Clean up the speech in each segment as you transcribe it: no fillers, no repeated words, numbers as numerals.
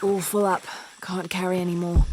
All full up. Can't carry any more.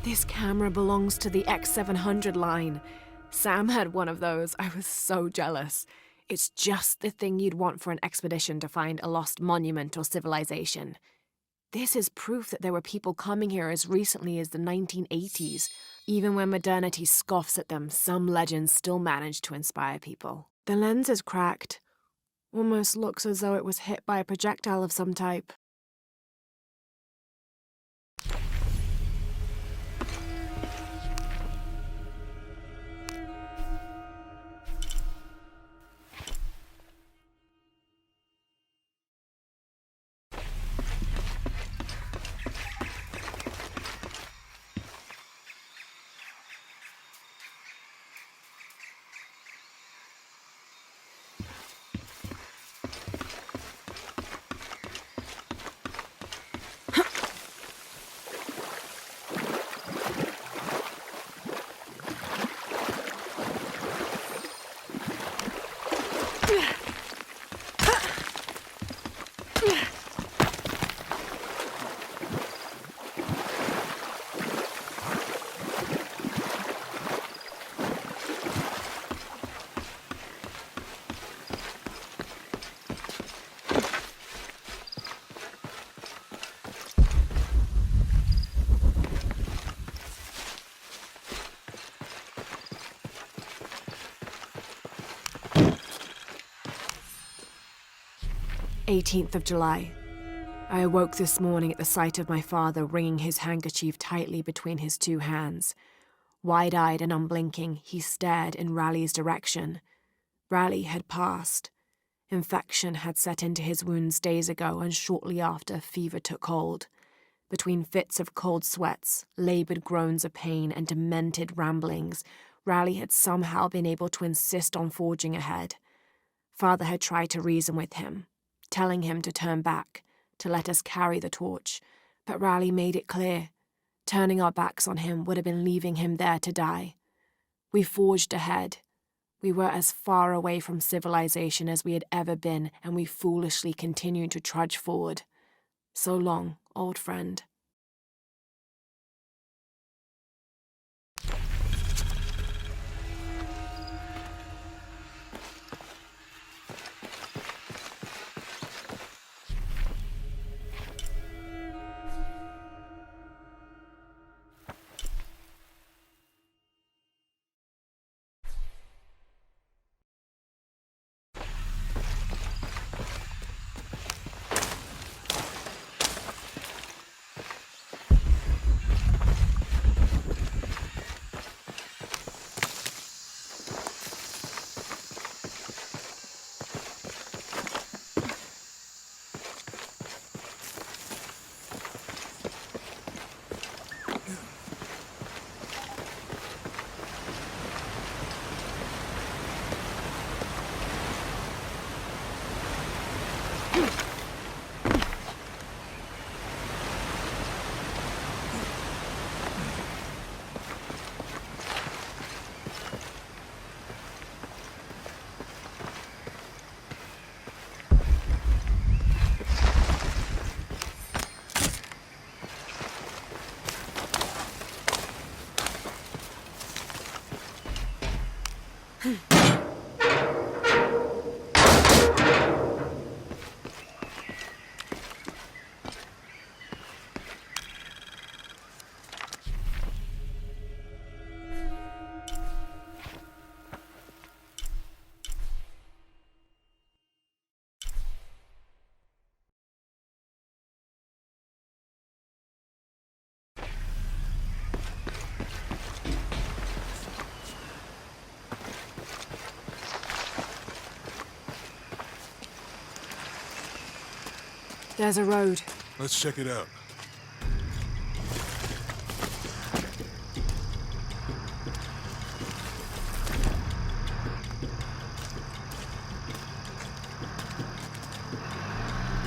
This camera belongs to the X700 line. Sam had one of those. I was so jealous. It's just the thing you'd want for an expedition to find a lost monument or civilization. This is proof that there were people coming here as recently as the 1980s. Even when modernity scoffs at them, some legends still manage to inspire people. The lens is cracked. Almost looks as though it was hit by a projectile of some type. July 18th. I awoke this morning at the sight of my father wringing his handkerchief tightly between his two hands. Wide-eyed and unblinking, he stared in Raleigh's direction. Raleigh had passed. Infection had set into his wounds days ago, and shortly after, fever took hold. Between fits of cold sweats, laboured groans of pain, and demented ramblings, Raleigh had somehow been able to insist on forging ahead. Father had tried to reason with him, telling him to turn back, to let us carry the torch, but Raleigh made it clear. Turning our backs on him would have been leaving him there to die. We forged ahead. We were as far away from civilization as we had ever been, and we foolishly continued to trudge forward. So long, old friend. There's a road. Let's check it out.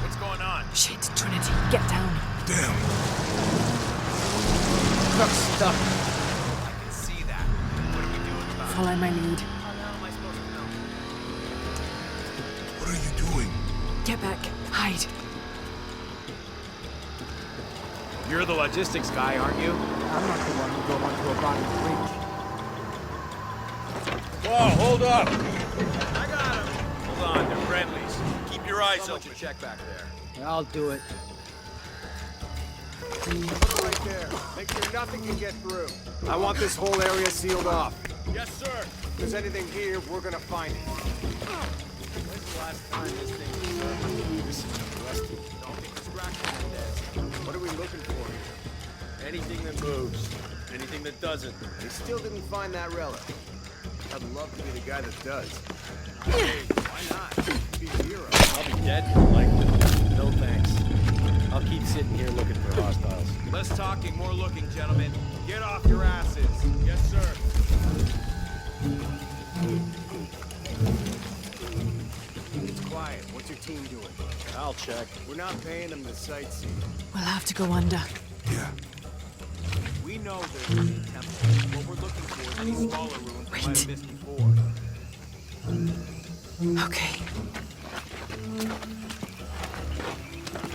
What's going on? Shit, Trinity, get down. Damn. Truck's stuck. I can see that. What are we doing about it? Follow my lead. How the hell am I supposed to know? What are you doing? Get back. Hide. You're the logistics guy, aren't you? I'm not the one who drove onto a bottom bridge. Whoa, hold up! I got him! Hold on, they're friendlies. Keep your eyes open. Check back there. I'll do it. Right there. Make sure nothing can get through. I want this whole area sealed off. Yes, sir. If there's anything here, we're gonna find it. When's the last time this thing was served? This is rusty. Don't get distracted with this. What are we looking for here? Anything that moves. Anything that doesn't. They still didn't find that relic. I'd love to be the guy that does. Hey, Why not? Be a hero. I'll be dead for like no thanks. I'll keep sitting here looking for hostiles. Less talking, more looking, gentlemen. Get off your asses. Yes, sir. It's quiet. What's your team doing? I'll check. We're not paying them to sightsee. We'll have to go under. Yeah. We know there's a temple. What we're looking for is any smaller ruins we might have missed before. Okay.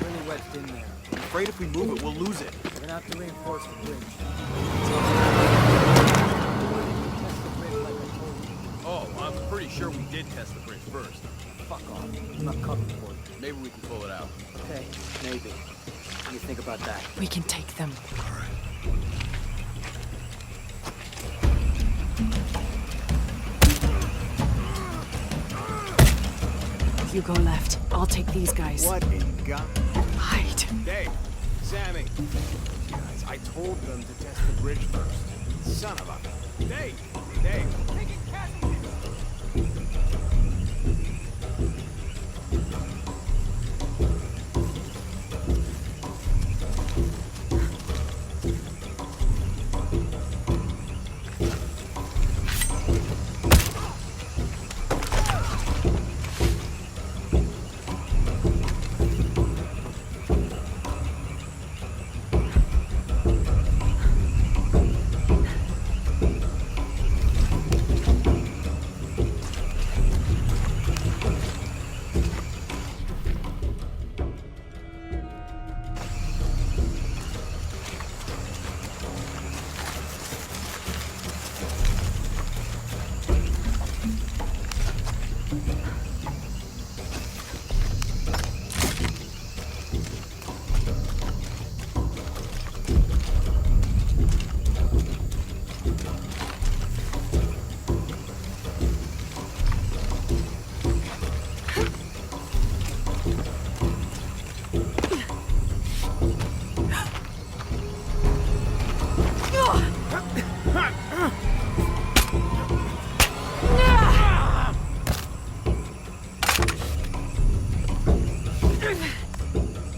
Really wedged in there. I'm afraid if we move it, we'll lose it. We're gonna have to reinforce the bridge. Test the bridge like I told you. Oh, I'm pretty sure we did test the bridge first. Fuck off. I'm not coming for you. Maybe we can pull it out. Okay, maybe. What do you think about that? We can take them. All right. You go left. I'll take these guys. What in God? Hide. Dave, Sammy. Guys, I told them to test the bridge first. Son of a... Dave! Dave! Taking casualties!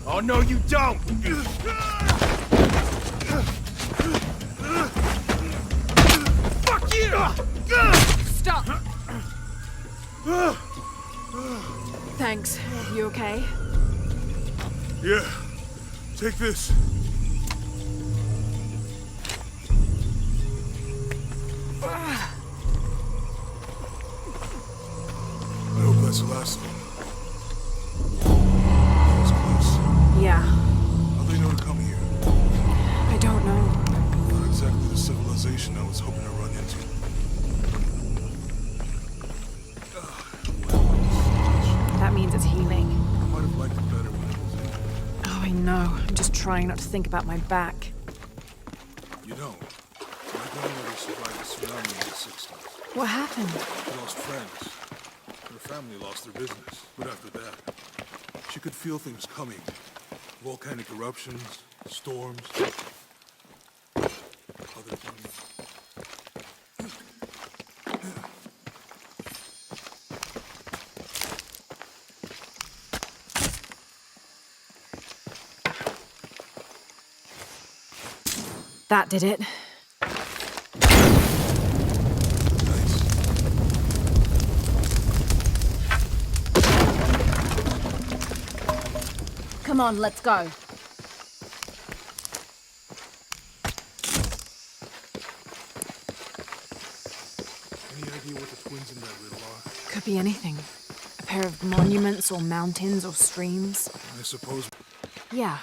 Oh, no, you don't! Fuck you! Stop! Thanks. You okay? Yeah. Take this. I hope that's the last one. That was close. Yeah. How'd they know to come here? I don't know. Not exactly the civilization I was hoping to run into. That means it's healing. I might have liked it better when it was in. Oh, I know. I'm just trying not to think about my back. You know, my grandmother survived a tsunami in the 60s. What happened? She lost friends. Her family lost their business. But after that, she could feel things coming. Volcanic eruptions, storms, other things. That did it. Nice. Come on, let's go. Any idea what the twins in that riddle are? Could be anything. A pair of monuments or mountains or streams. I suppose. Yeah.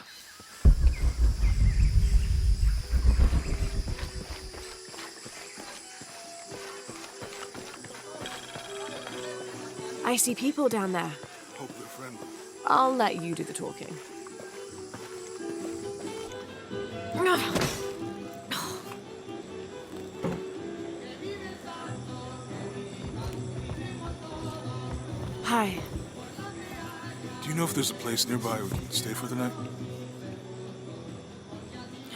I see people down there. Hope they're friendly. I'll let you do the talking. Hi. Do you know if there's a place nearby we can stay for the night?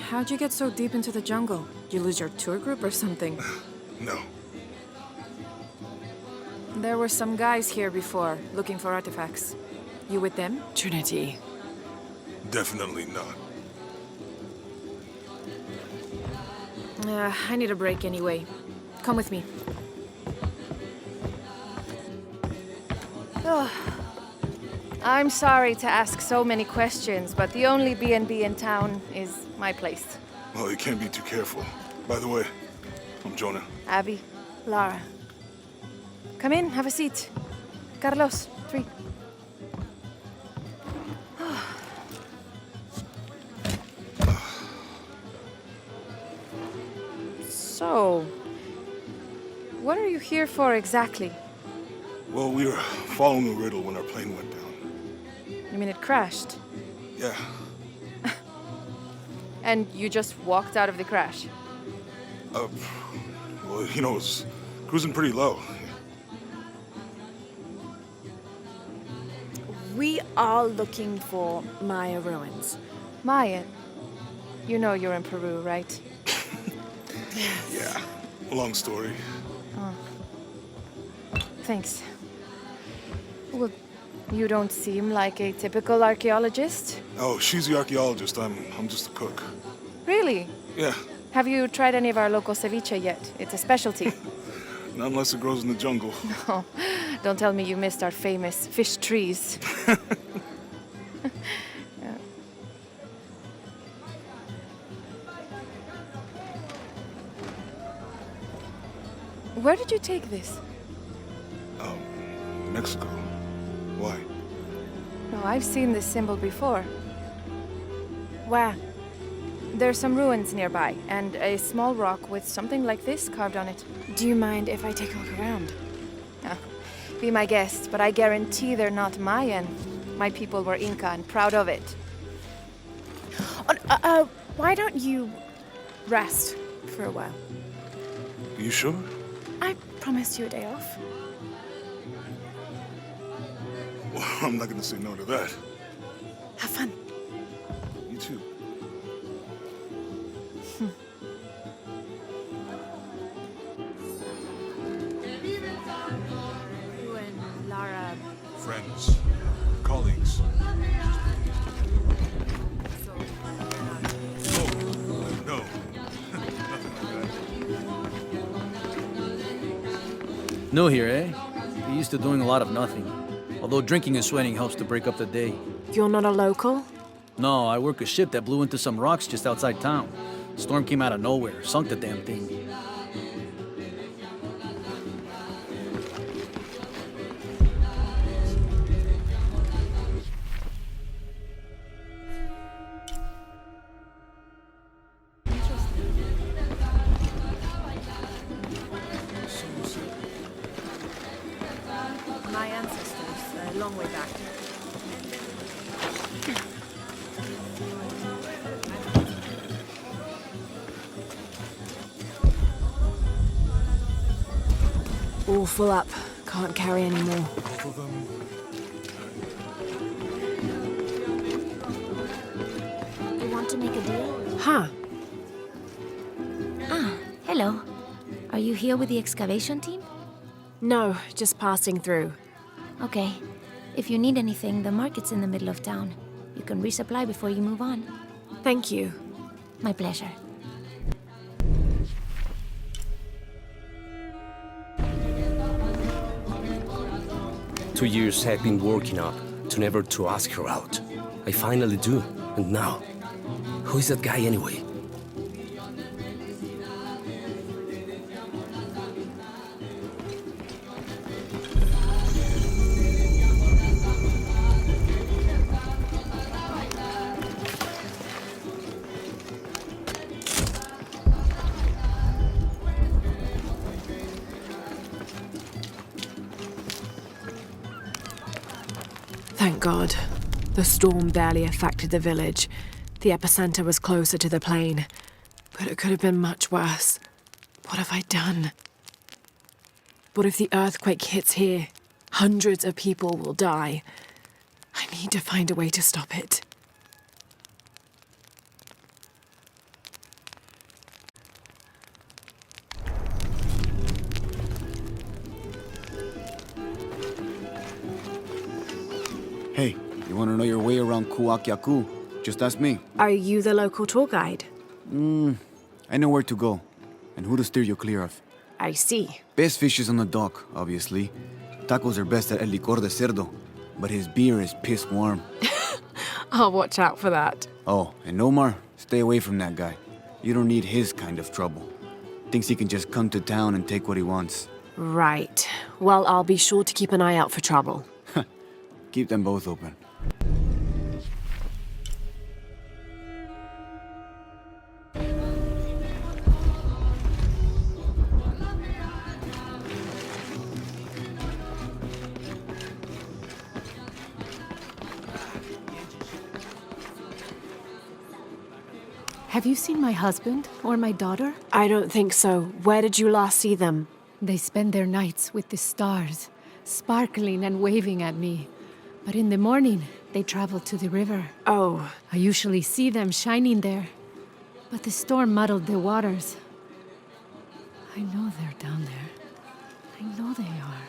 How'd you get so deep into the jungle? You lose your tour group or something? No. There were some guys here before, looking for artifacts. You with them? Trinity. Definitely not. I need a break anyway. Come with me. Oh. I'm sorry to ask so many questions, but the only B&B in town is my place. Well, you can't be too careful. By the way, I'm Jonah. Abby, Lara. Come in, have a seat. Carlos, 3. So, what are you here for exactly? Well, we were following a riddle when our plane went down. You mean it crashed? Yeah. And you just walked out of the crash? Well, you know, it was cruising pretty low. We are looking for Maya ruins. Mayan. You know you're in Peru, right? Yeah. Long story. Thanks. Well, you don't seem like a typical archaeologist. Oh, she's the archaeologist. I'm just a cook. Really? Yeah. Have you tried any of our local ceviche yet? It's a specialty. Not unless it grows in the jungle. Oh, don't tell me you missed our famous fish trees. Yeah. Where did you take this? Mexico. Why? No, I've seen this symbol before. Where? There's some ruins nearby, and a small rock with something like this carved on it. Do you mind if I take a look around? Be my guest, but I guarantee they're not Mayan. My people were Inca and proud of it. Why don't you rest for a while? You sure? I promised you a day off. Well, I'm not gonna say no to that. Have fun. You too. You and Lara. Friends. Colleagues. Oh, no. Nothing like that. New here, eh? You're used to doing a lot of nothing. Although drinking and sweating helps to break up the day. You're not a local? No, I work a ship that blew into some rocks just outside town. Storm came out of nowhere, sunk the damn thing. My ancestors, a long way back. All full up. Can't carry any more. Both of them. You want to make a deal? Huh. Hello. Are you here with the excavation team? No, just passing through. Okay. If you need anything, the market's in the middle of town. You can resupply before you move on. Thank you. My pleasure. 2 years I've been working up to never to ask her out. I finally do, and now, who is that guy anyway? Thank God. The storm barely affected the village. The epicenter was closer to the plain. But it could have been much worse. What have I done? What if the earthquake hits here? Hundreds of people will die. I need to find a way to stop it. Hey, you want to know your way around Kuakyaku? Just ask me. Are you the local tour guide? I know where to go, and who to steer you clear of. I see. Best fish is on the dock, obviously. Tacos are best at El Licor de Cerdo, but his beer is piss warm. I'll watch out for that. Oh, and Omar, stay away from that guy. You don't need his kind of trouble. Thinks he can just come to town and take what he wants. Right. Well, I'll be sure to keep an eye out for trouble. Keep them both open. Have you seen my husband or my daughter? I don't think so. Where did you last see them? They spend their nights with the stars, sparkling and waving at me. But in the morning, they travel to the river. Oh. I usually see them shining there. But the storm muddled the waters. I know they're down there. I know they are.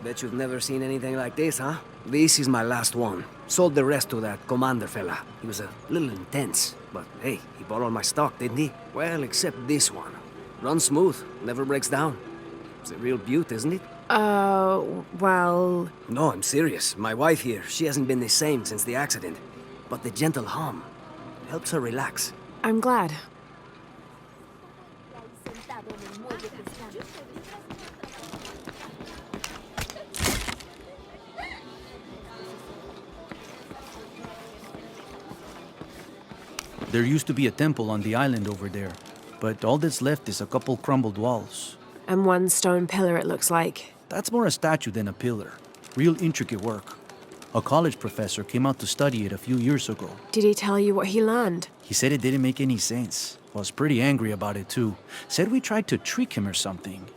Bet you've never seen anything like this, huh? This is my last one. Sold the rest to that commander fella. He was a little intense, but hey, he bought all my stock, didn't he? Well, except this one. Runs smooth, never breaks down. It's a real beaut, isn't it? Well... No, I'm serious. My wife here, she hasn't been the same since the accident. But the gentle hum helps her relax. I'm glad. There used to be a temple on the island over there, but all that's left is a couple crumbled walls. And one stone pillar, it looks like. That's more a statue than a pillar. Real intricate work. A college professor came out to study it a few years ago. Did he tell you what he learned? He said it didn't make any sense. Was pretty angry about it too. Said we tried to trick him or something.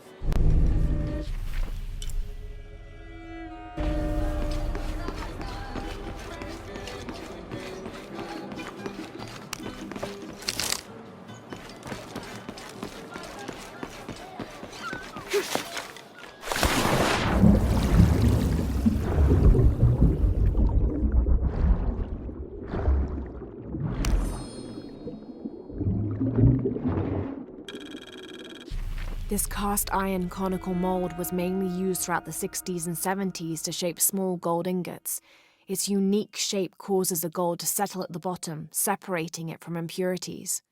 This cast iron conical mold was mainly used throughout the 60s and 70s to shape small gold ingots. Its unique shape causes the gold to settle at the bottom, separating it from impurities.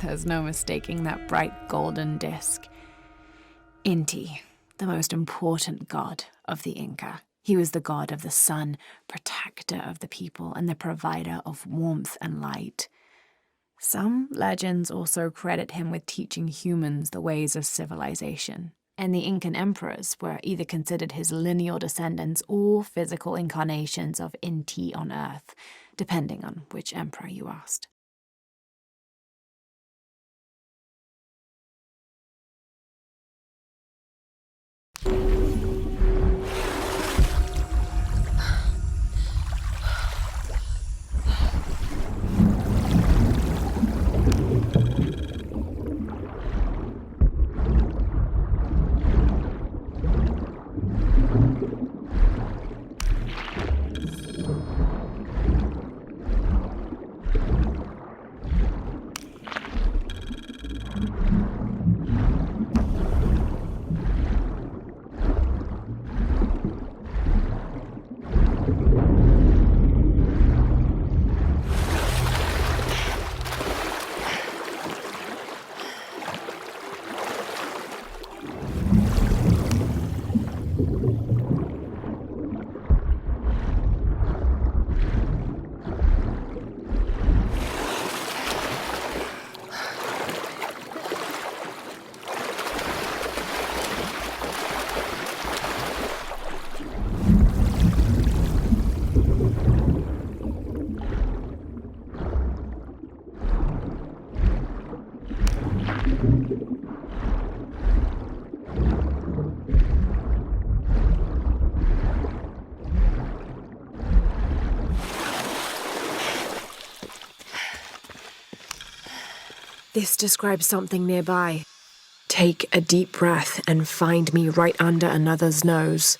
There's no mistaking that bright golden disc. Inti, the most important god of the Inca. He was the god of the sun, protector of the people, and the provider of warmth and light. Some legends also credit him with teaching humans the ways of civilization, and the Incan emperors were either considered his lineal descendants or physical incarnations of Inti on Earth, depending on which emperor you asked. This describes something nearby. Take a deep breath and find me right under another's nose.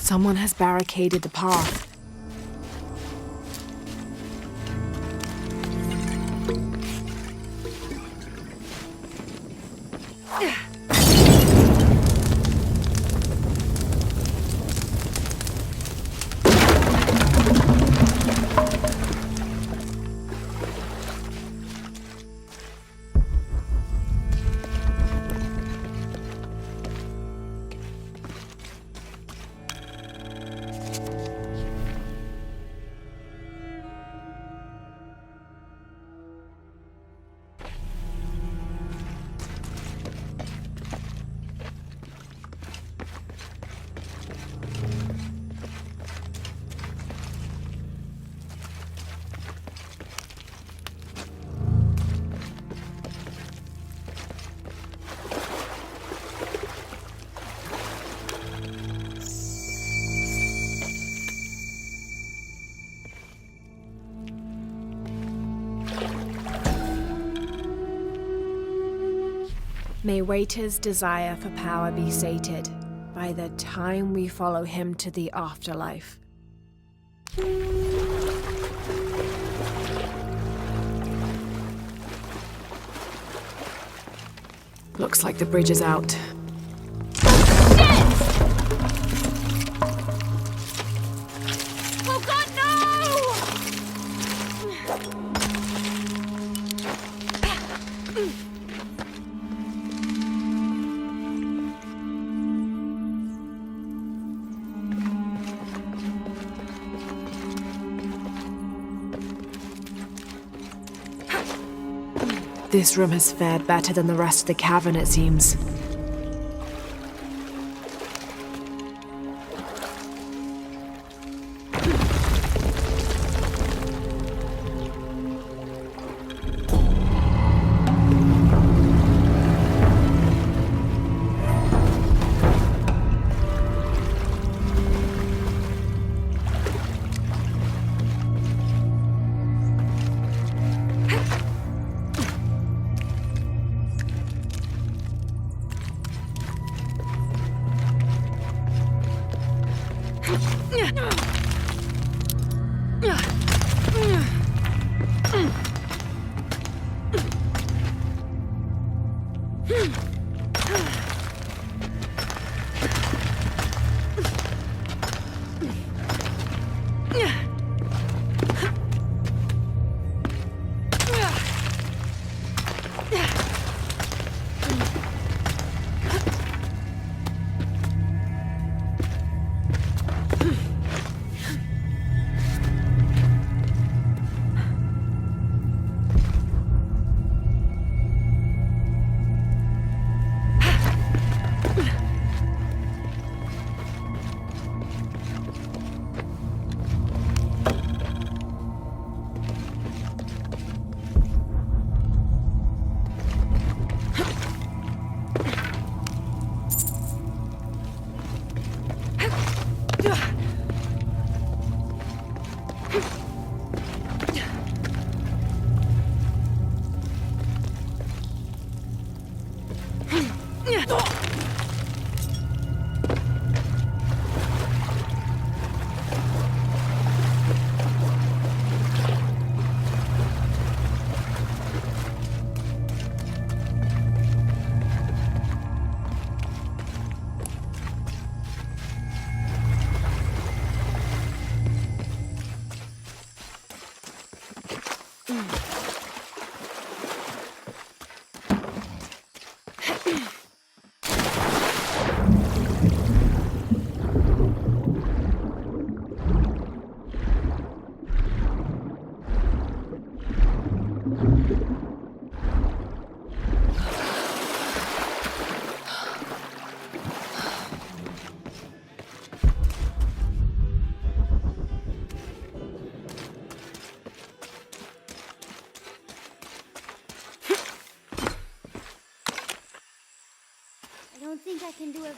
Someone has barricaded the path. May Waiter's desire for power be sated by the time we follow him to the afterlife. Looks like the bridge is out. Oh God, no! This room has fared better than the rest of the cavern, it seems.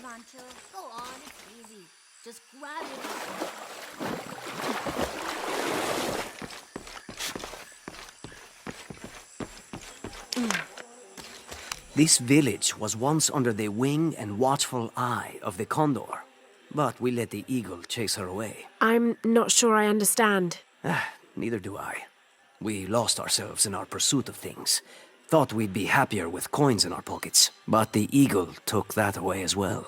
Poncho. Go on, it's easy. Just grab it. This village was once under the wing and watchful eye of the condor, but we let the eagle chase her away. I'm not sure I understand. Neither do I. We lost ourselves in our pursuit of things. Thought we'd be happier with coins in our pockets, but the eagle took that away as well.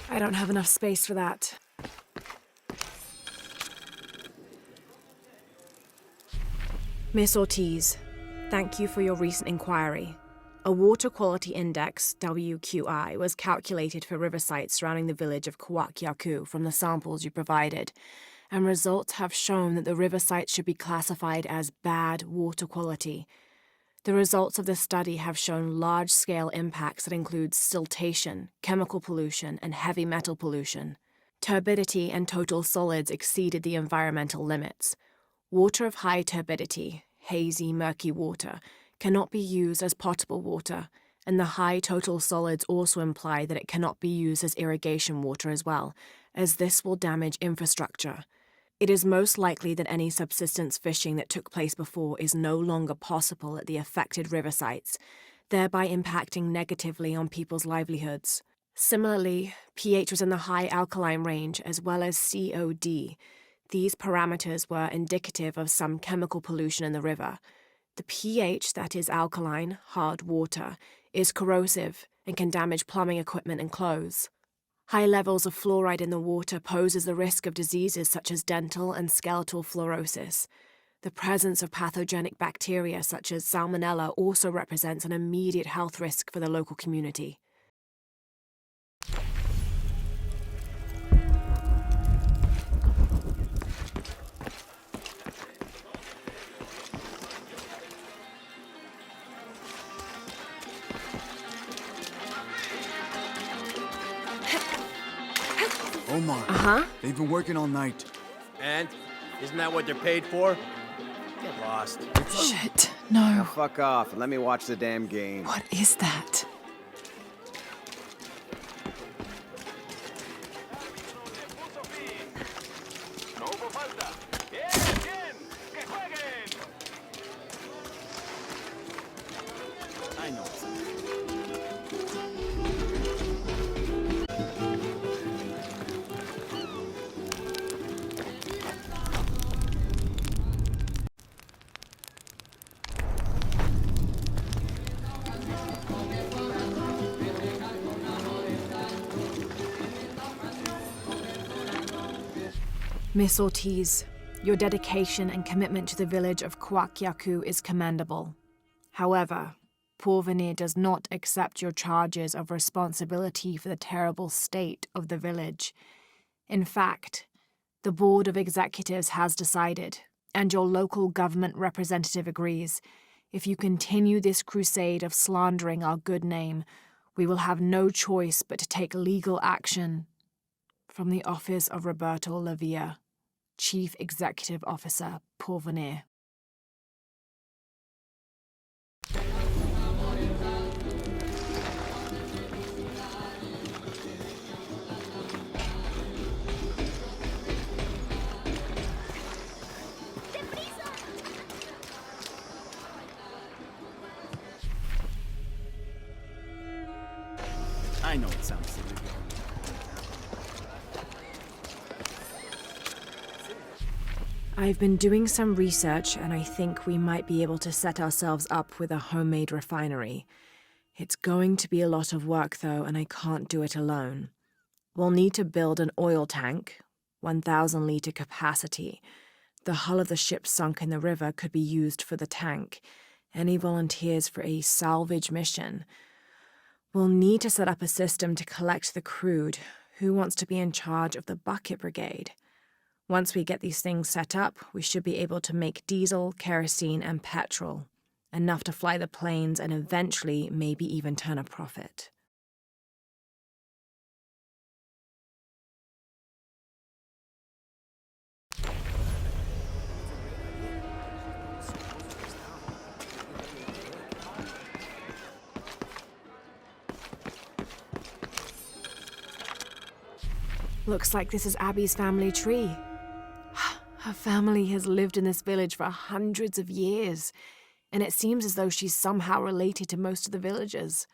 I don't have enough space for that. Miss Ortiz, thank you for your recent inquiry. A water quality index, WQI, was calculated for river sites surrounding the village of Kwakyaku from the samples you provided, and results have shown that the river sites should be classified as bad water quality. The results of the study have shown large-scale impacts that include siltation, chemical pollution, and heavy metal pollution. Turbidity and total solids exceeded the environmental limits. Water of high turbidity, hazy, murky water, cannot be used as potable water, and the high total solids also imply that it cannot be used as irrigation water as well, as this will damage infrastructure. It is most likely that any subsistence fishing that took place before is no longer possible at the affected river sites, thereby impacting negatively on people's livelihoods. Similarly, pH was in the high alkaline range as well as COD. These parameters were indicative of some chemical pollution in the river. The pH, that is alkaline, hard water, is corrosive and can damage plumbing equipment and clothes. High levels of fluoride in the water poses the risk of diseases such as dental and skeletal fluorosis. The presence of pathogenic bacteria such as Salmonella also represents an immediate health risk for the local community. Omar. Uh-huh. They've been working all night. And? Isn't that what they're paid for? Get lost. Shit, Now no. fuck off and let me watch the damn game. What is that? I know. Miss Ortiz, your dedication and commitment to the village of Kwakyaku is commendable. However, Porvenir does not accept your charges of responsibility for the terrible state of the village. In fact, the Board of Executives has decided, and your local government representative agrees, if you continue this crusade of slandering our good name, we will have no choice but to take legal action. From the office of Roberto Lavia, Chief Executive Officer, Porvenir. I know it sounds silly. I've been doing some research and I think we might be able to set ourselves up with a homemade refinery. It's going to be a lot of work though, and I can't do it alone. We'll need to build an oil tank, 1,000-litre capacity. The hull of the ship sunk in the river could be used for the tank, Any volunteers for a salvage mission? We'll need to set up a system to collect the crude. Who wants to be in charge of the bucket brigade? Once we get these things set up, we should be able to make diesel, kerosene, and petrol. Enough to fly the planes and eventually maybe even turn a profit. Looks like this is Abby's family tree. Her family has lived in this village for hundreds of years, and it seems as though she's somehow related to most of the villagers.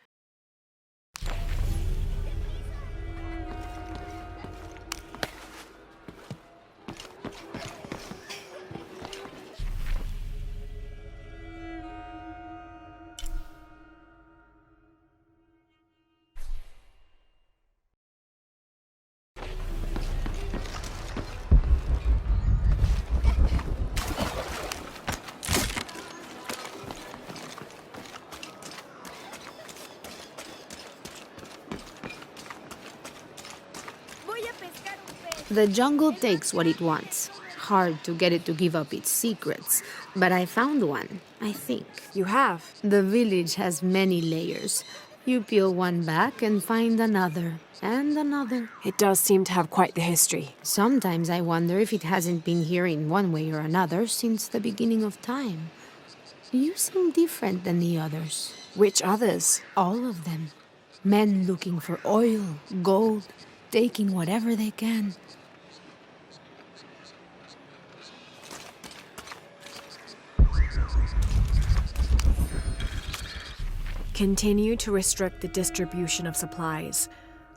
The jungle takes what it wants. Hard to get it to give up its secrets. But I found one, I think. You have? The village has many layers. You peel one back and find another, and another. It does seem to have quite the history. Sometimes I wonder if it hasn't been here in one way or another since the beginning of time. You seem different than the others. Which others? All of them. Men looking for oil, gold, taking whatever they can. Continue to restrict the distribution of supplies.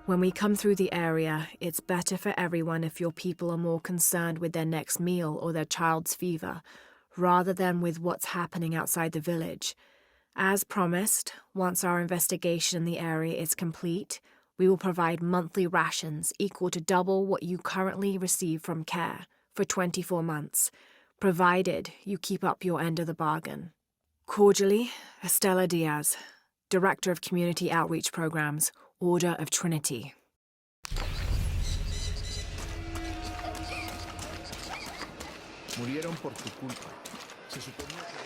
When we come through the area, it's better for everyone if your people are more concerned with their next meal or their child's fever, rather than with what's happening outside the village. As promised, once our investigation in the area is complete, we will provide monthly rations equal to double what you currently receive from CARE for 24 months, provided you keep up your end of the bargain. Cordially, Estela Diaz, Director of Community Outreach Programs, Order of Trinity. Murieron por tu culpa. Se suponía que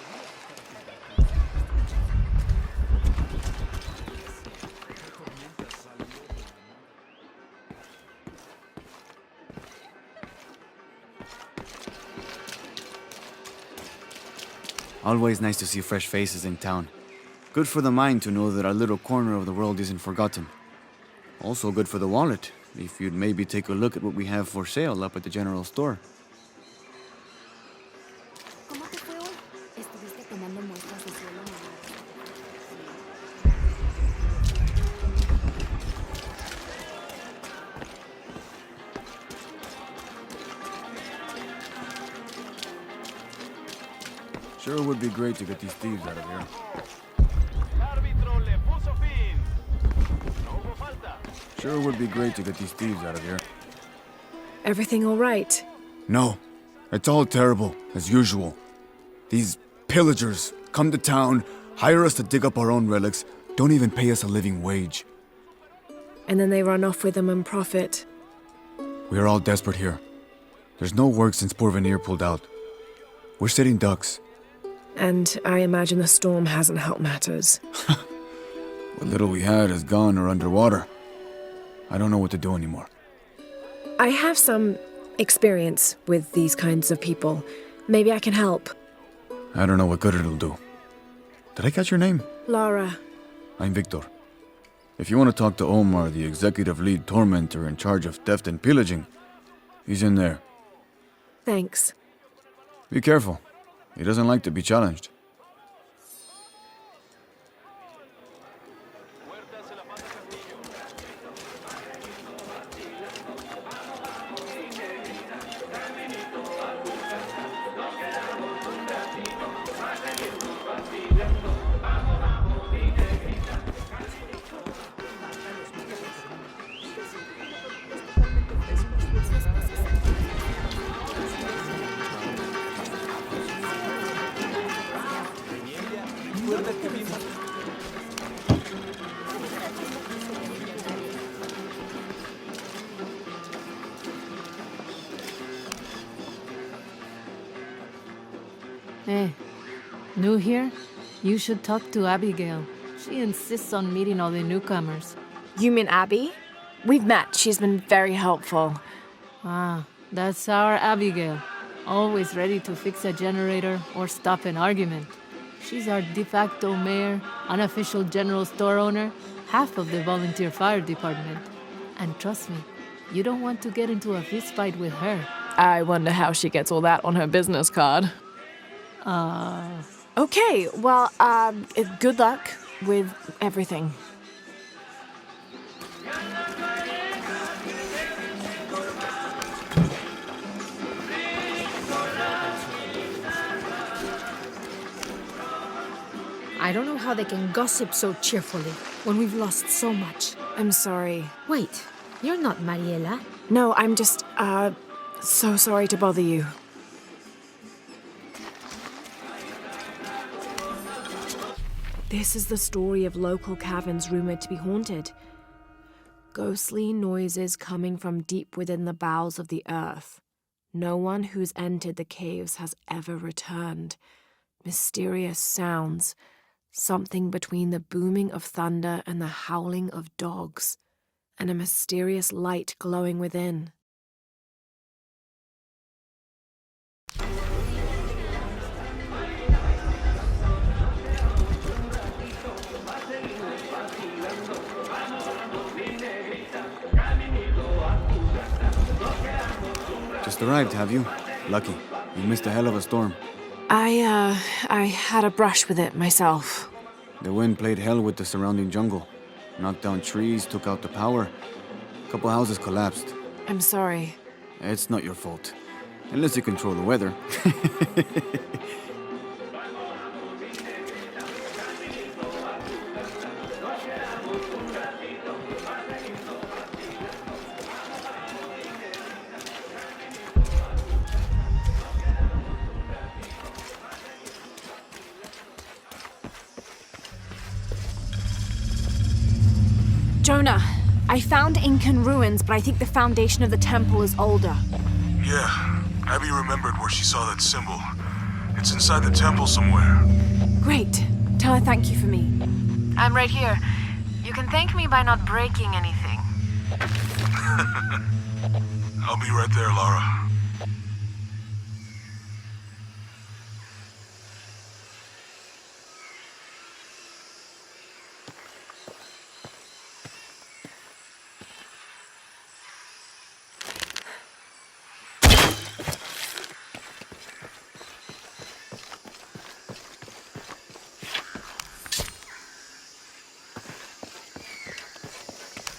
Always nice to see fresh faces in town. Good for the mind to know that our little corner of the world isn't forgotten. Also good for the wallet, if you'd maybe take a look at what we have for sale up at the general store. Sure would be great to get these thieves out of here. Sure would be great to get these thieves out of here. Everything all right? No. It's all terrible, as usual. These pillagers come to town, hire us to dig up our own relics, don't even pay us a living wage. And then they run off with them and profit. We are all desperate here. There's no work since Porvenir pulled out. We're sitting ducks. And I imagine the storm hasn't helped matters. What little we had is gone or underwater. I don't know what to do anymore. I have some experience with these kinds of people. Maybe I can help. I don't know what good it'll do. Did I catch your name? Laura. I'm Victor. If you want to talk to Omar, the executive lead tormentor in charge of theft and pillaging, he's in there. Thanks. Be careful. He doesn't like to be challenged. Hey, new here? You should talk to Abigail. She insists on meeting all the newcomers. You mean Abby? We've met. She's been very helpful. Ah, that's our Abigail. Always ready to fix a generator or stop an argument. She's our de facto mayor, unofficial general store owner, half of the volunteer fire department. And trust me, you don't want to get into a fist fight with her. I wonder how she gets all that on her business card. Okay, well, good luck with everything. I don't know how they can gossip so cheerfully when we've lost so much. I'm sorry. Wait, you're not Mariela. No, I'm just, so sorry to bother you. This is the story of local caverns rumored to be haunted. Ghostly noises coming from deep within the bowels of the earth. No one who's entered the caves has ever returned. Mysterious sounds. Something between the booming of thunder and the howling of dogs. And a mysterious light glowing within. Just arrived, have you? Lucky. You missed a hell of a storm. I had a brush with it myself. The wind played hell with the surrounding jungle. Knocked down trees, took out the power. A couple houses collapsed. I'm sorry. It's not your fault. Unless you control the weather. Jonah, I found Incan ruins, but I think the foundation of the temple is older. Yeah, Abby remembered where she saw that symbol. It's inside the temple somewhere. Great. Tell her thank you for me. I'm right here. You can thank me by not breaking anything. I'll be right there, Lara.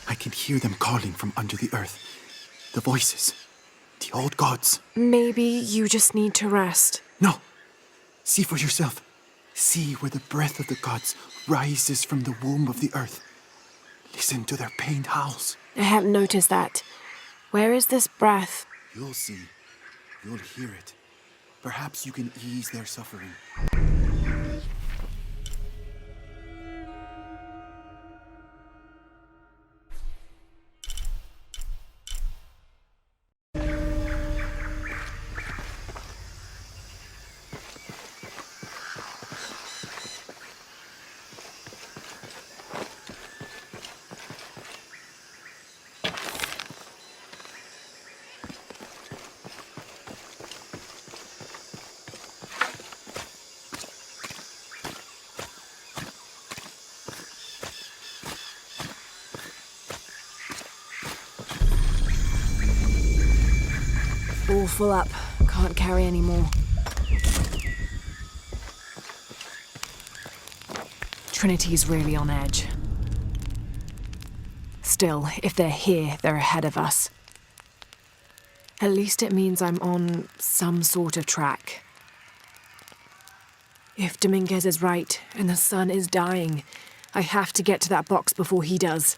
I can hear them calling from under the earth. The voices. The old gods. Maybe you just need to rest. No. See for yourself. See where the breath of the gods rises from the womb of the earth. Listen to their pained howls. I hadn't noticed that. Where is this breath? You'll see. You'll hear it. Perhaps you can ease their suffering. All full up. Can't carry any more. Trinity's really on edge. Still, if they're here, they're ahead of us. At least it means I'm on some sort of track. If Dominguez is right and the sun is dying, I have to get to that box before he does.